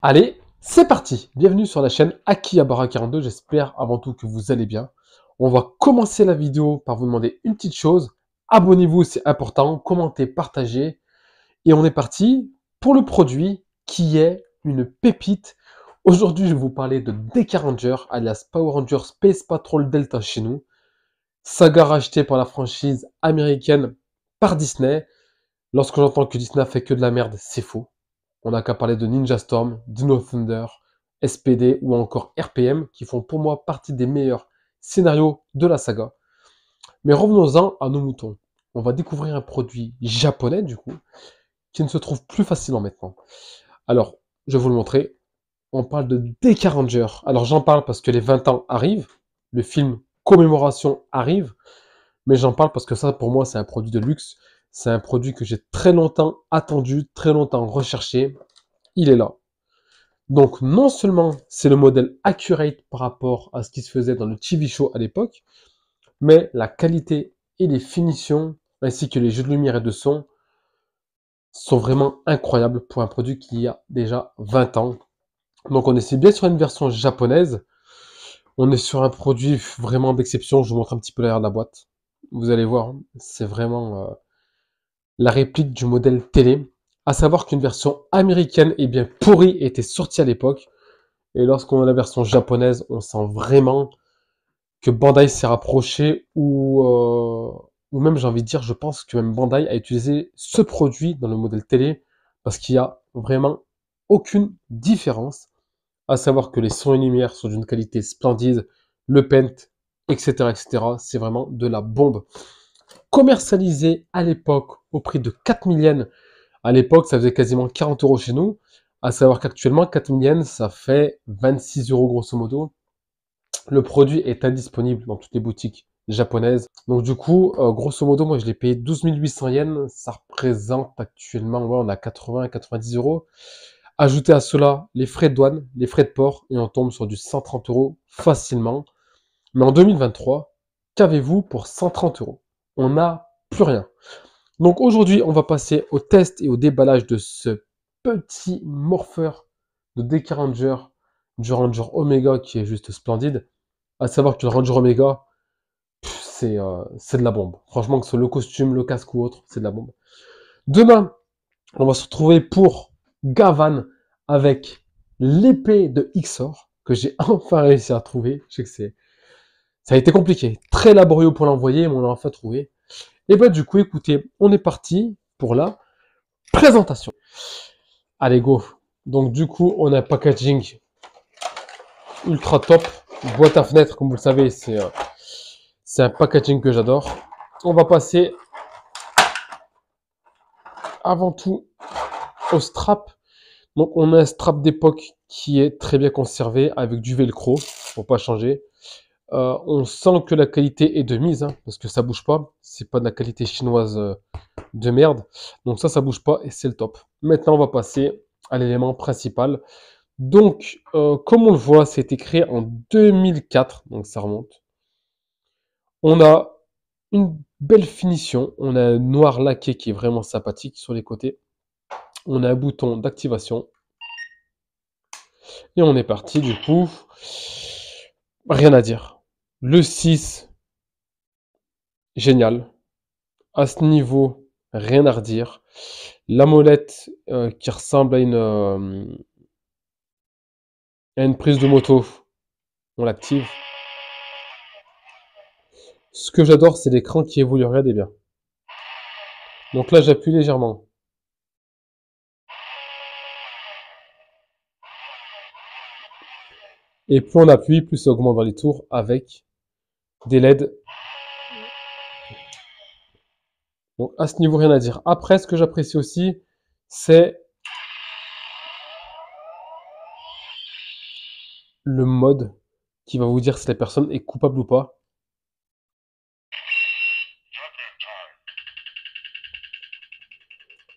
Allez, c'est parti. Bienvenue sur la chaîne Akihabara42. J'espère avant tout que vous allez bien. On va commencer la vidéo par vous demander une petite chose. Abonnez-vous, c'est important. Commentez, partagez. Et on est parti pour le produit qui est une pépite. Aujourd'hui, je vais vous parler de DK Ranger, alias Power Ranger Space Patrol Delta chez nous. Saga rachetée par la franchise américaine par Disney. Lorsque j'entends que Disney a fait que de la merde, c'est faux. On n'a qu'à parler de Ninja Storm, Dino Thunder, SPD ou encore RPM qui font pour moi partie des meilleurs scénarios de la saga. Mais revenons-en à nos moutons. On va découvrir un produit japonais du coup, qui ne se trouve plus facilement maintenant. Alors, je vais vous le montrer. On parle de DK Ranger. Alors j'en parle parce que les 20 ans arrivent, le film Commémoration arrive, mais j'en parle parce que ça pour moi c'est un produit de luxe. C'est un produit que j'ai très longtemps attendu, très longtemps recherché. Il est là. Donc non seulement c'est le modèle accurate par rapport à ce qui se faisait dans le TV show à l'époque, mais la qualité et les finitions, ainsi que les jeux de lumière et de son, sont vraiment incroyables pour un produit qui a déjà 20 ans. Donc on est bien sur une version japonaise, on est sur un produit vraiment d'exception, je vous montre un petit peu l'arrière de la boîte. Vous allez voir, c'est vraiment la réplique du modèle télé, à savoir qu'une version américaine et bien pourrie était sortie à l'époque. Et lorsqu'on a la version japonaise, on sent vraiment que Bandai s'est rapproché ou même j'ai envie de dire, je pense que même Bandai a utilisé ce produit dans le modèle télé parce qu'il y a vraiment aucune différence. À savoir que les sons et lumières sont d'une qualité splendide, le paint, etc., etc. C'est vraiment de la bombe. Commercialisé à l'époque au prix de 4000 yens. À l'époque, ça faisait quasiment 40 euros chez nous. À savoir qu'actuellement, 4000 yens, ça fait 26 euros grosso modo. Le produit est indisponible dans toutes les boutiques japonaises. Donc du coup, grosso modo, moi je l'ai payé 12 800 yens. Ça représente actuellement, ouais, on a 80-90 euros. Ajoutez à cela les frais de douane, les frais de port, et on tombe sur du 130 euros facilement. Mais en 2023, qu'avez-vous pour 130 euros? On n'a plus rien. Donc aujourd'hui, on va passer au test et au déballage de ce petit morpheur de DK Ranger, du Ranger Omega qui est juste splendide. À savoir que le Ranger Omega, c'est de la bombe. Franchement, que ce soit le costume, le casque ou autre, c'est de la bombe. Demain, on va se retrouver pour Gavan avec l'épée de Xor que j'ai enfin réussi à trouver. Je sais que ça a été compliqué, très laborieux pour l'envoyer, mais on l'a enfin trouvé. Et bah du coup, écoutez, on est parti pour la présentation. Allez, go. Donc du coup, on a un packaging ultra top. Boîte à fenêtre, comme vous le savez, c'est un packaging que j'adore. On va passer avant tout au strap. Donc on a un strap d'époque qui est très bien conservé avec du velcro pour pas changer. On sent que la qualité est de mise hein, parce que ça bouge pas. C'est pas de la qualité chinoise de merde. Donc ça bouge pas et c'est le top. Maintenant on va passer à l'élément principal. Donc comme on le voit, c'était créé en 2004, donc ça remonte. On a une belle finition. On a un noir laqué qui est vraiment sympathique sur les côtés. On a un bouton d'activation. Et on est parti du coup. Rien à dire. Le 6, génial. À ce niveau, rien à redire. La molette qui ressemble à une prise de moto, on l'active. Ce que j'adore, c'est l'écran qui évolue. Regardez bien. Donc là, j'appuie légèrement. Et plus on appuie, plus ça augmente dans les tours avec des LED. Donc à ce niveau, rien à dire. Après, ce que j'apprécie aussi, c'est le mode qui va vous dire si la personne est coupable ou pas.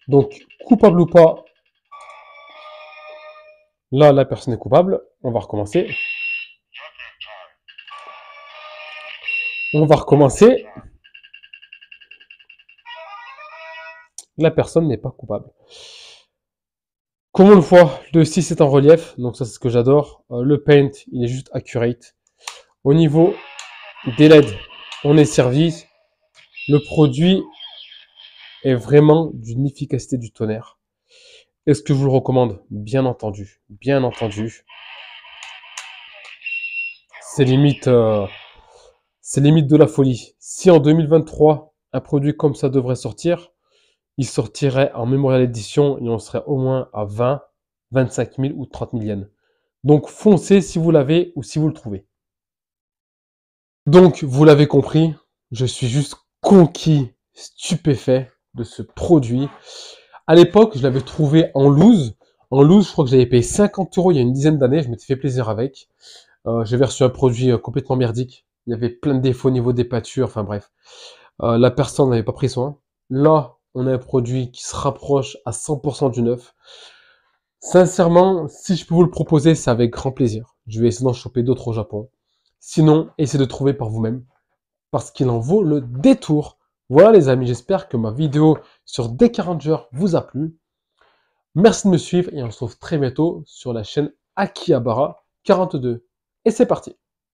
Donc, coupable ou pas, là, la personne est coupable. On va recommencer. On va recommencer. La personne n'est pas coupable. Comme on le voit, le 6 est en relief, donc ça c'est ce que j'adore. Le paint, il est juste accurate. Au niveau des LED, on est servi. Le produit est vraiment d'une efficacité du tonnerre. Est-ce que je vous le recommande? Bien entendu. Bien entendu. C'est limite, c'est limite de la folie. Si en 2023, un produit comme ça devrait sortir, il sortirait en Memorial Edition et on serait au moins à 20, 25 000 ou 30 000 yens. Donc foncez si vous l'avez ou si vous le trouvez. Donc, vous l'avez compris, je suis juste conquis, stupéfait de ce produit. À l'époque, je l'avais trouvé en loose. En loose, je crois que j'avais payé 50 € il y a une dizaine d'années. Je m'étais fait plaisir avec. J'avais reçu un produit complètement merdique. Il y avait plein de défauts au niveau des pâtures. Enfin bref, la personne n'avait pas pris soin. Là, on a un produit qui se rapproche à 100% du neuf. Sincèrement, si je peux vous le proposer, c'est avec grand plaisir. Je vais essayer d'en choper d'autres au Japon. Sinon, essayez de trouver par vous-même, parce qu'il en vaut le détour. Voilà les amis, j'espère que ma vidéo sur D40 vous a plu. Merci de me suivre et on se retrouve très bientôt sur la chaîne Akihabara 42. Et c'est parti.